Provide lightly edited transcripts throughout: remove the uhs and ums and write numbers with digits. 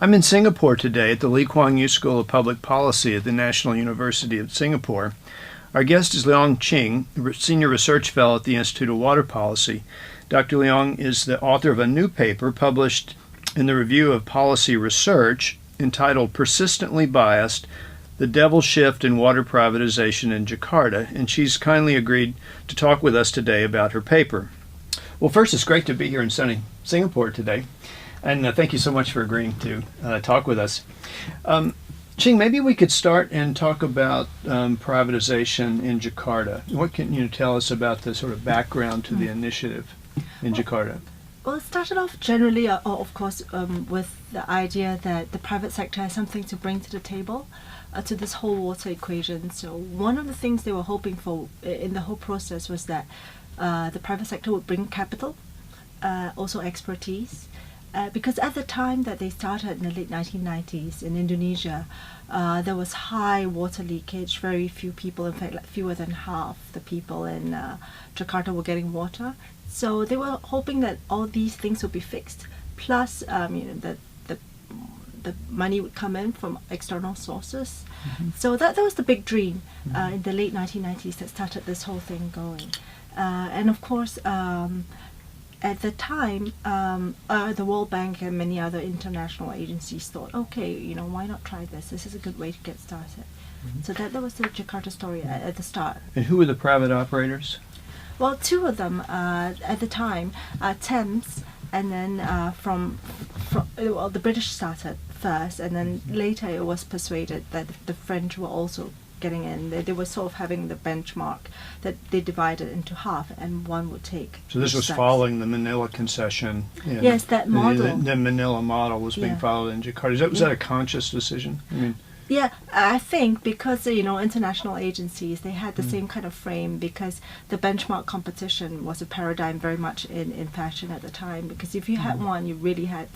I'm in Singapore today at the Lee Kuan Yew School of Public Policy at the National University of Singapore. Our guest is Leong Ching, Senior Research Fellow at the Institute of Water Policy. Dr. Leong is the author of a new paper published in the Review of Policy Research entitled Persistently Biased, The Devil Shift in Water Privatization in Jakarta, and she's kindly agreed to talk with us today about her paper. Well, first, it's great to be here in sunny Singapore today. And thank you so much for agreeing to talk with us. Ching, maybe we could start and talk about privatization in Jakarta. What can you tell us about the sort of background to the initiative in Jakarta? Well, it started off generally, of course, with the idea that the private sector has something to bring to the table to this whole water equation. So one of the things they were hoping for in the whole process was that the private sector would bring capital, also expertise. Because at the time that they started in the late 1990s in Indonesia, there was high water leakage. Very few people, in fact, like fewer than half the people in Jakarta were getting water. So they were hoping that all these things would be fixed. Plus, the money would come in from external sources. Mm-hmm. So that was the big dream in the late 1990s that started this whole thing going. And of course, at the time, the World Bank and many other international agencies thought, okay, why not try this? This is a good way to get started. Mm-hmm. So that was the Jakarta story at the start. And who were the private operators? Well, two of them at the time, Thames, and then the British started first, and then later it was persuaded that the French were also getting in. They were sort of having the benchmark that they divided into half, and one would take. So this was following the Manila concession. Yes, that model. The Manila model was being followed in Jakarta. Was that a conscious decision? Yeah, I think because international agencies, they had the same kind of frame, because the benchmark competition was a paradigm very much in fashion at the time. Because if you had one, you really had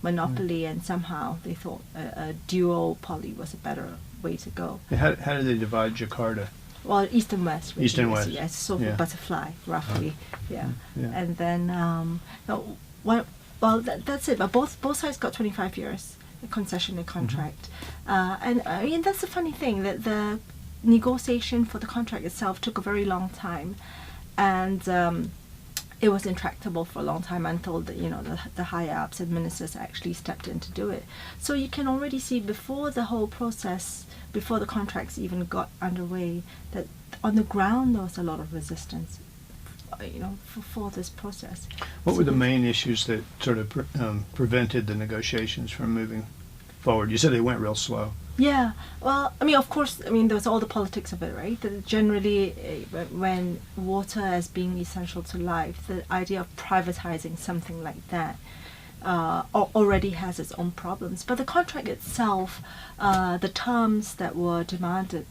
monopoly, and somehow they thought a duopoly was a better way to go. How did they divide Jakarta? Well, east and west. East and west. Yes, sort of a butterfly, roughly. Yeah. And then, that's it. But both sides got 25 years concessionary contract. And that's the funny thing, that the negotiation for the contract itself took a very long time, and it was intractable for a long time until the higher ups and ministers actually stepped in to do it. So you can already see before the whole process, before the contracts even got underway, that on the ground there was a lot of resistance for this process. What were the main issues that sort of prevented the negotiations from moving forward? You said they went real slow. Yeah, well, of course, there was all the politics of it, right? That generally, when water as being essential to life, the idea of privatizing something like that already has its own problems. But the contract itself, the terms that were demanded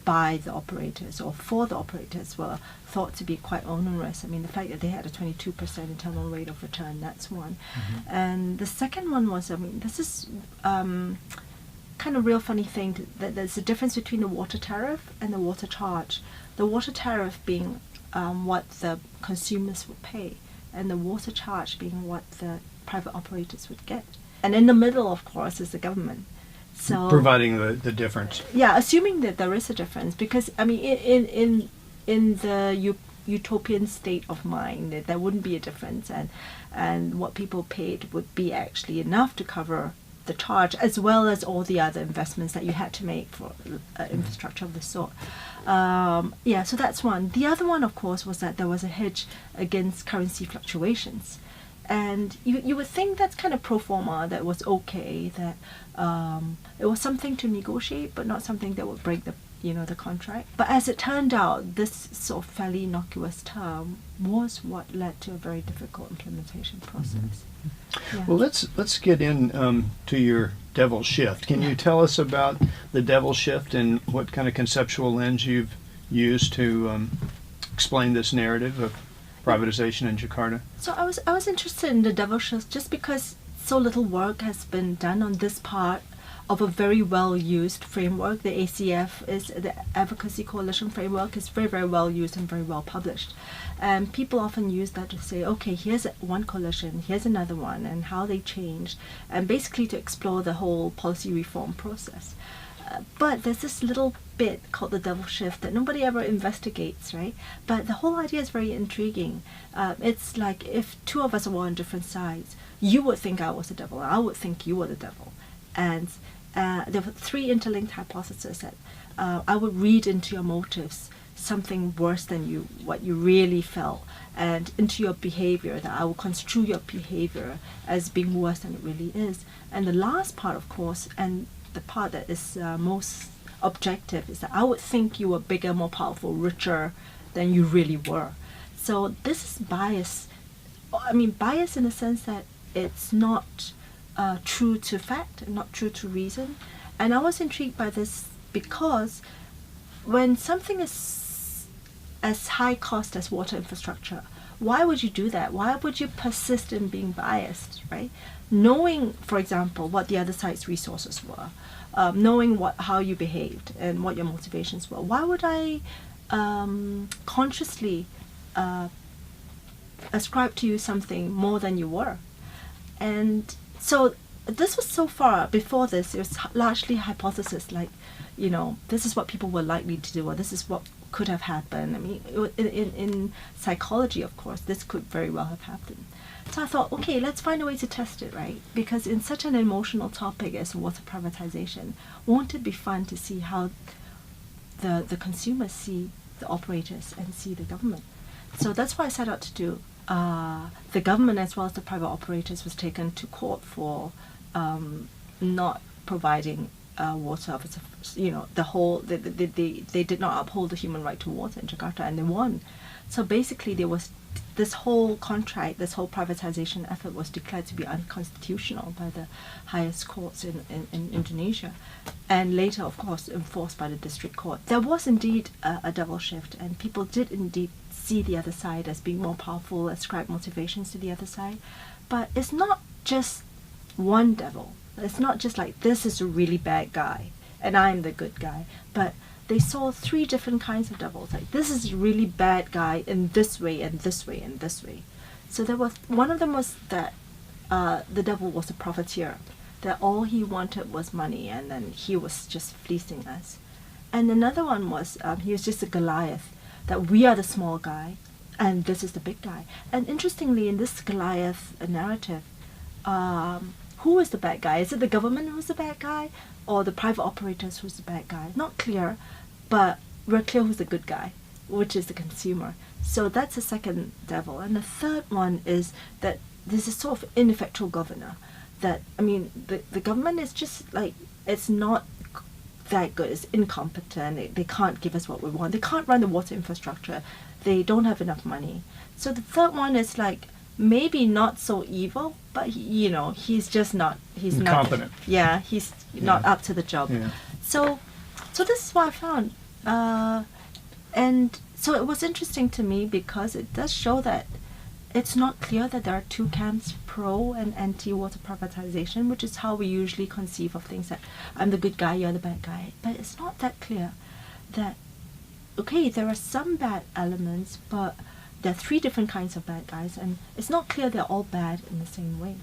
by the operators or for the operators were thought to be quite onerous. The fact that they had a 22% internal rate of return, that's one. Mm-hmm. And the second one was, this is kind of real funny thing, that there's a difference between the water tariff and the water charge. The water tariff being what the consumers would pay, and the water charge being what the private operators would get. And in the middle, of course, is the government. So providing the difference. Yeah, assuming that there is a difference, because in the utopian state of mind, that there wouldn't be a difference, and what people paid would be actually enough to cover the charge, as well as all the other investments that you had to make for infrastructure of this sort. So that's one. The other one, of course, was that there was a hedge against currency fluctuations. And you would think that's kind of pro forma, that was okay, that it was something to negotiate, but not something that would break the contract. But as it turned out, this sort of fairly innocuous term was what led to a very difficult implementation process. Mm-hmm. Yeah. Well, let's get in to your devil shift. Can you tell us about the devil shift and what kind of conceptual lens you've used to explain this narrative of privatization in Jakarta? So I was interested in the devil shift just because so little work has been done on this part of a very well used framework. The ACF is the Advocacy Coalition framework is very, very well used and very well published. And people often use that to say, okay, here's one coalition, here's another one, and how they changed, and basically to explore the whole policy reform process. But there's this little bit called the devil shift that nobody ever investigates, right? But the whole idea is very intriguing. It's like if two of us were on different sides, you would think I was the devil, and I would think you were the devil. And there were three interlinked hypotheses that I would read into your motives something worse than what you really felt, and into your behavior, that I will construe your behavior as being worse than it really is. And the last part, of course, and the part that is most objective, is that I would think you were bigger, more powerful, richer than you really were. So this is bias. I mean, bias in the sense that it's not true to fact and not true to reason. And I was intrigued by this because when something is as high cost as water infrastructure, why would you do that? Why would you persist in being biased, right? Knowing, for example, what the other side's resources were, knowing how you behaved and what your motivations were. Why would I consciously ascribe to you something more than you were? And so this was so far, before this, it was largely hypothesis, like, this is what people were likely to do, or this is what could have happened. I mean, in psychology, of course, this could very well have happened. So I thought, okay, let's find a way to test it, right? Because in such an emotional topic as water privatization, won't it be fun to see how the consumers see the operators and see the government? So that's what I set out to do. The government, as well as the private operators, was taken to court for not providing water. They did not uphold the human right to water in Jakarta, and they won. So basically, there was this whole contract, this whole privatization effort was declared to be unconstitutional by the highest courts in Indonesia, and later, of course, enforced by the district court. There was indeed a double shift, and people did indeed see the other side as being more powerful, ascribe motivations to the other side. But it's not just one devil. It's not just like, this is a really bad guy and I'm the good guy. But they saw three different kinds of devils. Like, this is a really bad guy in this way and this way and this way. So there was one of them was that the devil was a profiteer, that all he wanted was money, and then he was just fleecing us. And another one was he was just a Goliath, that we are the small guy and this is the big guy. And interestingly, in this Goliath narrative, who is the bad guy? Is it the government who's the bad guy, or the private operators who's the bad guy? Not clear, but we're clear who's the good guy, which is the consumer. So that's the second devil. And the third one is that there's a sort of ineffectual governor. That, I mean, the government is just like, it's not that good, it's incompetent, they can't give us what we want, they can't run the water infrastructure, they don't have enough money. So the third one is like, maybe not so evil, but he's just not, he's incompetent. He's not up to the job. So this is what I found, and so it was interesting to me because it does show that it's not clear that there are two camps, pro and anti-water privatization, which is how we usually conceive of things, that I'm the good guy, you're the bad guy. But it's not that clear that, okay, there are some bad elements, but there are three different kinds of bad guys, and it's not clear they're all bad in the same way.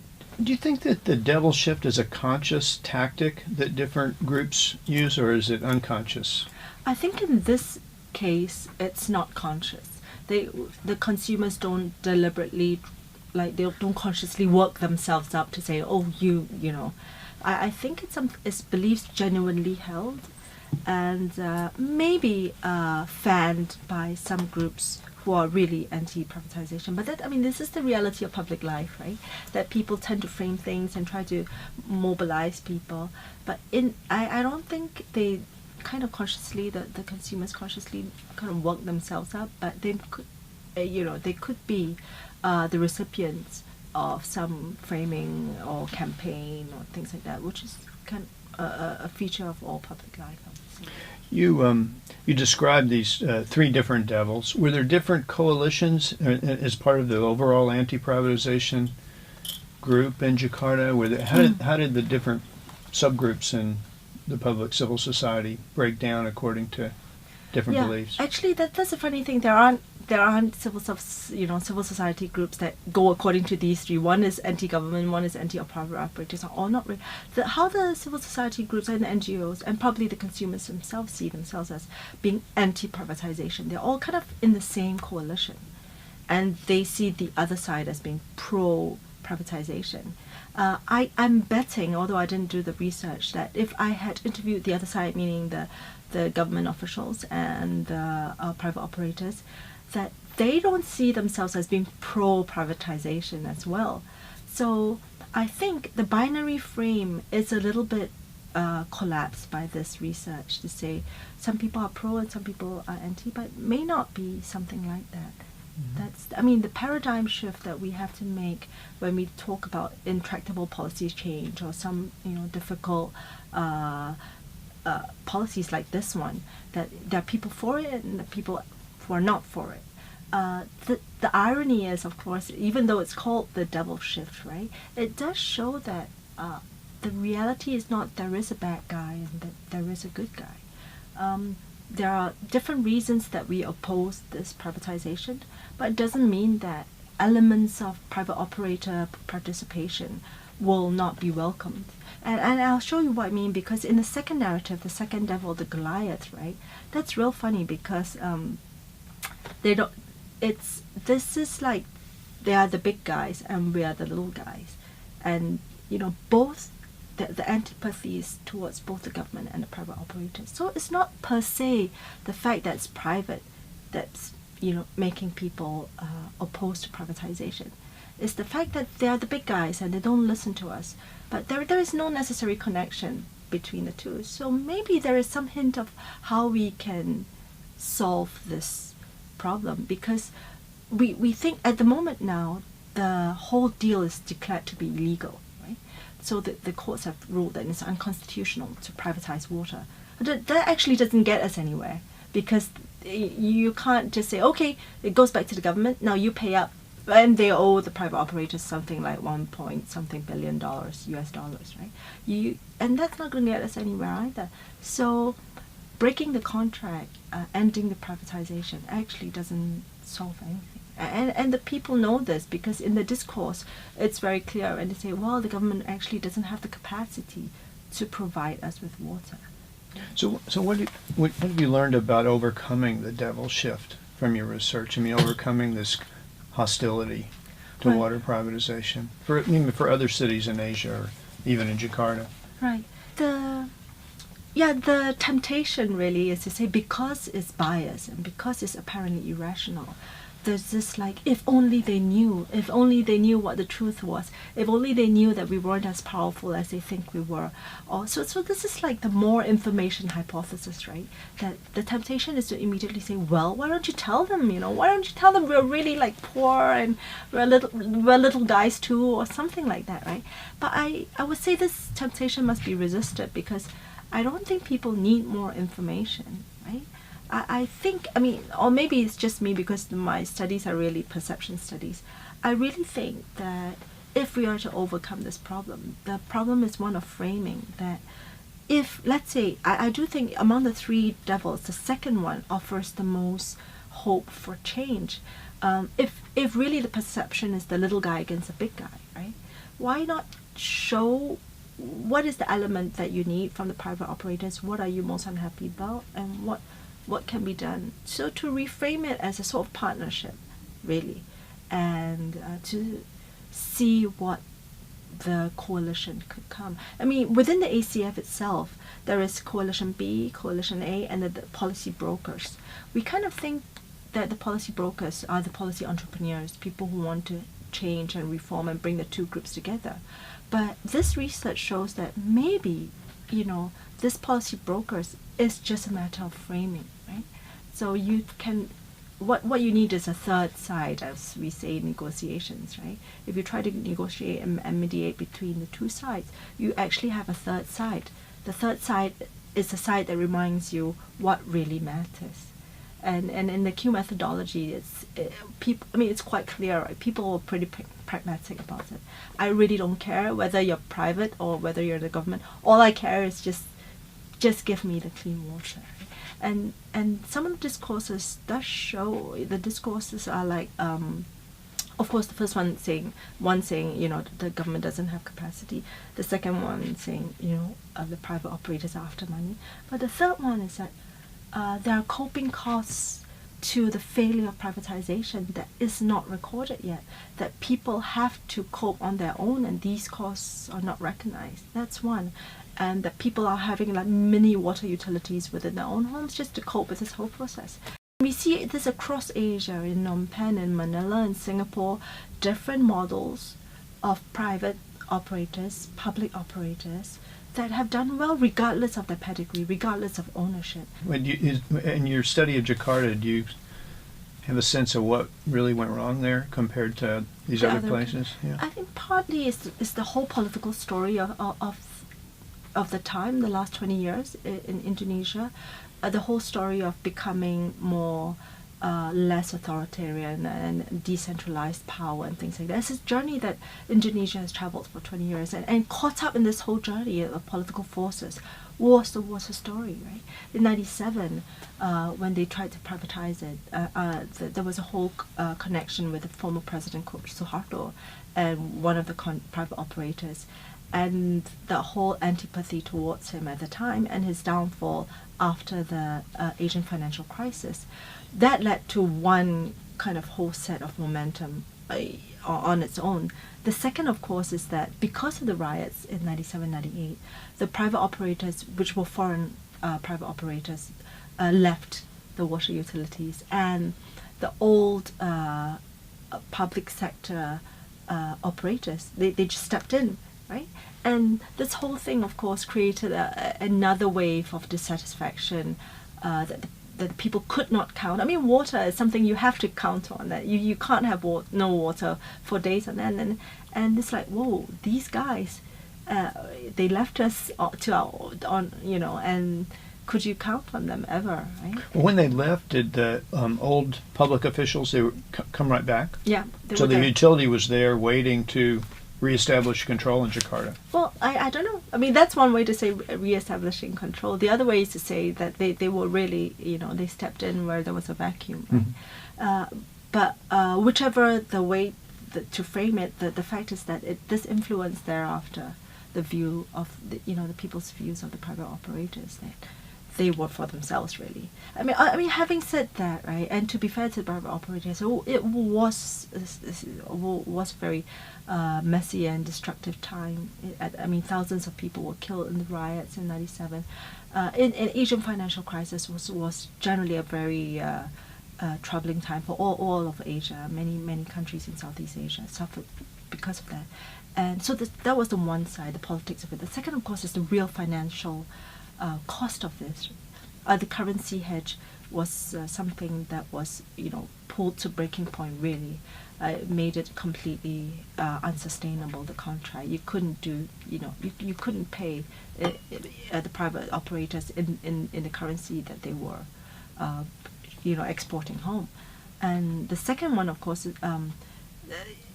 Do you think that the devil shift is a conscious tactic that different groups use, or is it unconscious? I think in this case, it's not conscious. The consumers don't deliberately, like, they don't consciously work themselves up to say, oh, I think it's beliefs genuinely held, and maybe fanned by some groups who are really anti-privatization. But this is the reality of public life, right? That people tend to frame things and try to mobilize people. But I don't think they kind of consciously, the consumers consciously kind of work themselves up, but they could, they could be the recipients of some framing or campaign or things like that, which is kind of a feature of all public life, I would say. You described these three different devils. Were there different coalitions as part of the overall anti-privatization group in Jakarta? How did the different subgroups in the public civil society break down according to different beliefs. Actually, that's a funny thing. There aren't civil society groups that go according to these three. One is anti-government, one is anti-private operators. All not really. How the civil society groups and the NGOs and probably the consumers themselves see themselves as being anti-privatization. They're all kind of in the same coalition, and they see the other side as being pro-privatization. I'm betting, although I didn't do the research, that if I had interviewed the other side, meaning the government officials and the private operators, that they don't see themselves as being pro-privatization as well. So I think the binary frame is a little bit collapsed by this research to say some people are pro and some people are anti, but it may not be something like that. The paradigm shift that we have to make when we talk about intractable policy change or some difficult policies like this one, that there are people for it and the people who are not for it. The irony is, of course, even though it's called the devil shift, right, it does show that the reality is not there is a bad guy and that there is a good guy. There are different reasons that we oppose this privatization, but it doesn't mean that elements of private operator participation will not be welcomed. And I'll show you what I mean, because in the second narrative, the second devil, the Goliath, right, that's real funny because this is like they are the big guys and we are the little guys. And, both the antipathies towards both the government and the private operators. So it's not per se the fact that it's private that's, making people opposed to privatization. It's the fact that they are the big guys and they don't listen to us. But there is no necessary connection between the two. So maybe there is some hint of how we can solve this problem, because we think at the moment now the whole deal is declared to be illegal, right? So the courts have ruled that it's unconstitutional to privatize water. That actually doesn't get us anywhere, because you can't just say, okay, it goes back to the government, now you pay up, and they owe the private operators something like $1 billion US dollars, right? And that's not going to get us anywhere either. So breaking the contract, ending the privatization actually doesn't solve anything. And the people know this, because in the discourse it's very clear, and they say, well, the government actually doesn't have the capacity to provide us with water. So what have you learned about overcoming the devil shift from your research? Overcoming this hostility to water privatization for other cities in Asia or even in Jakarta. Right. The temptation really is to say, because it's biased and because it's apparently irrational, there's this if only they knew what the truth was, if only they knew that we weren't as powerful as they think we were. So this is like the more information hypothesis, right? That the temptation is to immediately say, well, why don't you tell them, why don't you tell them we're really poor and we're little guys too, or something like that, right? But I would say this temptation must be resisted, because I don't think people need more information, right? I think, or maybe it's just me because my studies are really perception studies. I really think that if we are to overcome this problem, the problem is one of framing. That if, let's say, I do think among the three devils, the second one offers the most hope for change. If really the perception is the little guy against the big guy, right? Why not show what is the element that you need from the private operators? What are you most unhappy about? And what can be done? So to reframe it as a sort of partnership, really, and to see what the coalition could come. Within the ACF itself, there is Coalition B, Coalition A, and the policy brokers. We kind of think that the policy brokers are the policy entrepreneurs, people who want to change and reform and bring the two groups together. But this research shows that maybe, this policy brokers is just a matter of framing, right? So you can, what you need is a third side, as we say in negotiations, right? If you try to negotiate and mediate between the two sides, you actually have a third side. The third side is the side that reminds you what really matters. And in the Q methodology, people. I mean, it's quite clear, right? People were pretty pragmatic about it. I really don't care whether you're private or whether you're the government. All I care is just give me the clean water. And some of the discourses does show, the discourses are like, of course, the first one saying, the government doesn't have capacity. The second one saying, the private operators are after money. But the third one is that there are coping costs to the failure of privatization that is not recorded yet, that people have to cope on their own, and these costs are not recognized. That's one. And that people are having like mini water utilities within their own homes just to cope with this whole process. We see this across Asia, in Phnom Penh, in Manila, in Singapore, different models of private operators, public operators, that have done well regardless of their pedigree, regardless of ownership. In your study of Jakarta, do you have a sense of what really went wrong there compared to these other places? Yeah. I think partly is the whole political story of the time, the last 20 years in Indonesia, the whole story of becoming more less authoritarian and decentralized power and things like that. It's a journey that Indonesia has traveled for 20 years, and caught up in this whole journey of political forces was the water story, right? In 97, when they tried to privatize it, there was a whole connection with the former president Suharto and one of the private operators, and the whole antipathy towards him at the time and his downfall after the Asian financial crisis. That led to one kind of whole set of momentum on its own. The second, of course, is that because of the riots in 97, 98, the private operators, which were foreign private operators, left the water utilities, and the old public sector operators, they just stepped in, right? And this whole thing, of course, created another wave of dissatisfaction that people could not count. I mean, water is something you have to count on. That you can't have no water for days on end. And it's like, whoa, these guys, they left us and could you count on them ever, right? Well, when they left, did the old public officials come right back? Yeah. So the utility was there waiting to reestablish control in Jakarta? Well, I don't know. I mean, that's one way to say reestablishing control. The other way is to say that they were really, they stepped in where there was a vacuum. Right? But whichever the way to frame it, the fact is that this influenced thereafter the view of the people's views of the private operators, that they work for themselves, really. I mean, having said that, right, and to be fair to the private operators, it was very messy and destructive time. Thousands of people were killed in the riots in 97. In Asian financial crisis was generally a very troubling time for all of Asia. Many countries in Southeast Asia suffered because of that. And so that was the one side, the politics of it. The second, of course, is the real financial cost of this. The currency hedge was something that was, pulled to breaking point, really. It made it completely unsustainable, the contract. You couldn't do, you couldn't pay the private operators in the currency that they were, exporting home. And the second one, of course,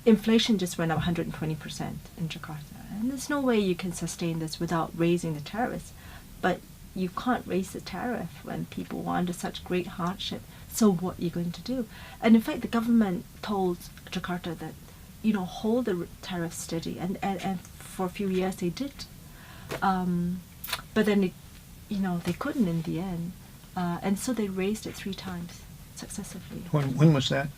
inflation just went up 120% in Jakarta. And there's no way you can sustain this without raising the tariffs. But you can't raise the tariff when people are under such great hardship. So what are you going to do? And in fact, the government told Jakarta that, hold the tariff steady. And for a few years they did. But then, they couldn't in the end. And so they raised it 3 times successively. When was that?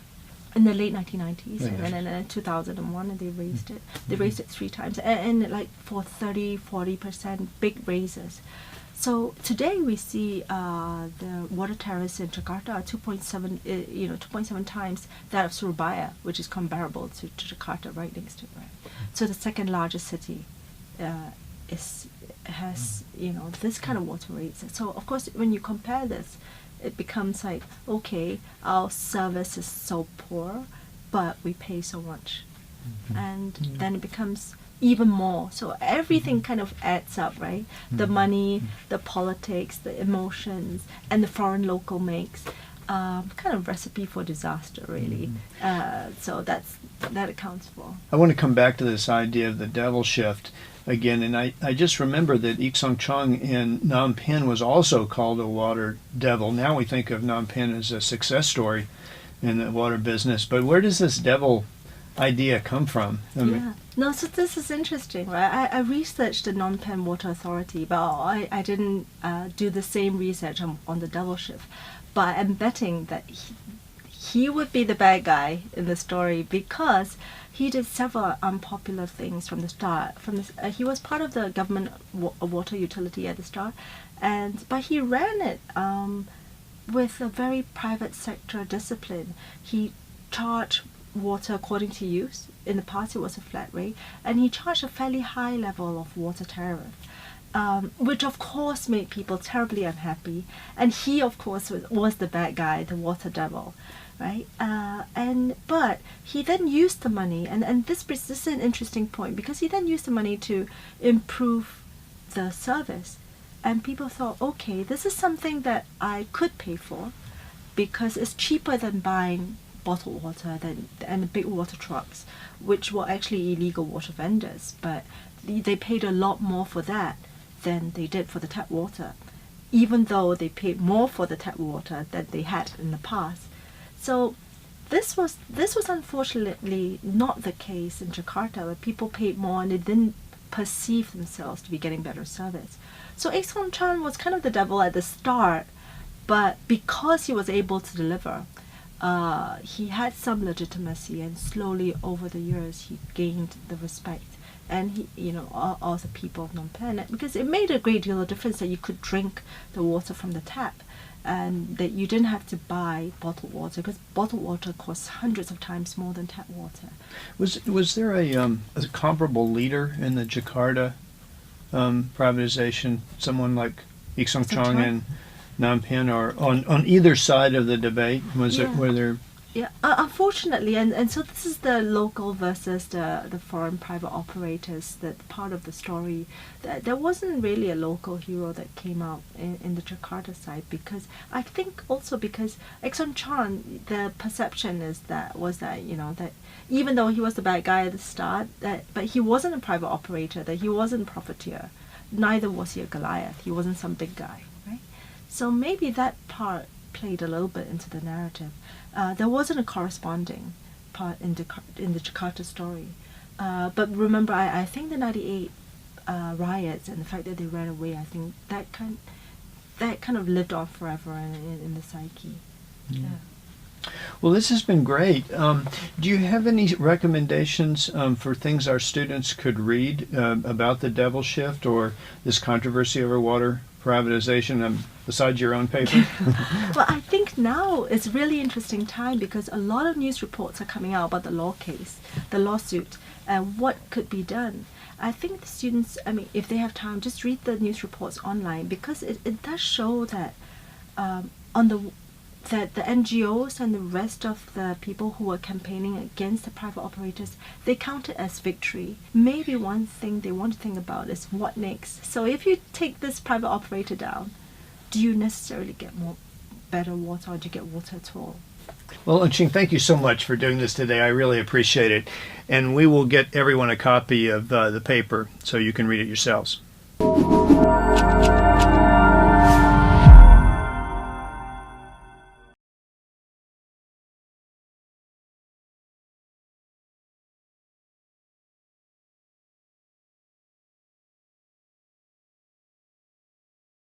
In the late 1990s, and then in 2001, and they raised it. They raised it 3 times, and like for 30-40% big raises. So today we see the water tariffs in Jakarta are 2.7 times that of Surabaya, which is comparable to Jakarta, right next to it. Right? So the second largest city has this kind of water rates. So of course, when you compare this, it becomes like, okay, our service is so poor, but we pay so much. And then it becomes even more. So everything kind of adds up, right? The money, the politics, the emotions, and the foreign local makes. kind of recipe for disaster, really. So that accounts for. I want to come back to this idea of the devil shift again, and I just remember that Ik Song Chong in Phnom Penh was also called a water devil. Now we think of Phnom Penh as a success story in the water business, but where does this devil idea come from? Yeah. No, so this is interesting, right? I researched the Phnom Penh Water Authority, but I didn't do the same research on the devil shift. But I'm betting that he would be the bad guy in the story because he did several unpopular things from the start. He was part of the government water utility at the start, but he ran it with a very private sector discipline. He charged water according to use. In the past, it was a flat rate, and he charged a fairly high level of water tariff. Which of course made people terribly unhappy, and he of course was the bad guy, the water devil, right? But he then used the money, and this is an interesting point because he then used the money to improve the service, and people thought, okay, this is something that I could pay for because it's cheaper than buying bottled water and the big water trucks, which were actually illegal water vendors, but they paid a lot more for that than they did for the tap water, even though they paid more for the tap water than they had in the past. So this was unfortunately not the case in Jakarta, where people paid more and they didn't perceive themselves to be getting better service. So Ik Song Chan was kind of the devil at the start, but because he was able to deliver, he had some legitimacy, and slowly over the years he gained the respect. And all the people of Phnom Penh, because it made a great deal of difference that you could drink the water from the tap, and that you didn't have to buy bottled water, because bottled water costs hundreds of times more than tap water. Was there a comparable leader in the Jakarta privatization? Someone like Ik Song Chong and Phnom Penh, or on either side of the debate? Were there? Yeah, unfortunately, and so this is the local versus the foreign private operators, that part of the story. There wasn't really a local hero that came out in the Jakarta side, because I think also because Ik Song Chan, the perception was that even though he was the bad guy at the start, but he wasn't a private operator, that he wasn't a profiteer, neither was he a Goliath, he wasn't some big guy, right? So maybe that part played a little bit into the narrative. There wasn't a corresponding part in the Jakarta story. But remember, I think the 98 riots and the fact that they ran away, I think that kind of lived on forever in the psyche. Yeah. Well, this has been great. Do you have any recommendations for things our students could read about the devil shift or this controversy over water privatization, besides your own paper? Well, I think now it's really interesting time because a lot of news reports are coming out about the lawsuit, and what could be done. I think the students, if they have time, just read the news reports online, because it does show that that the NGOs and the rest of the people who are campaigning against the private operators, they count it as victory. Maybe one thing they want to think about is what next. So if you take this private operator down, do you necessarily get better water, or do you get water at all? Well, Leong Ching, thank you so much for doing this today. I really appreciate it. And we will get everyone a copy of the paper so you can read it yourselves.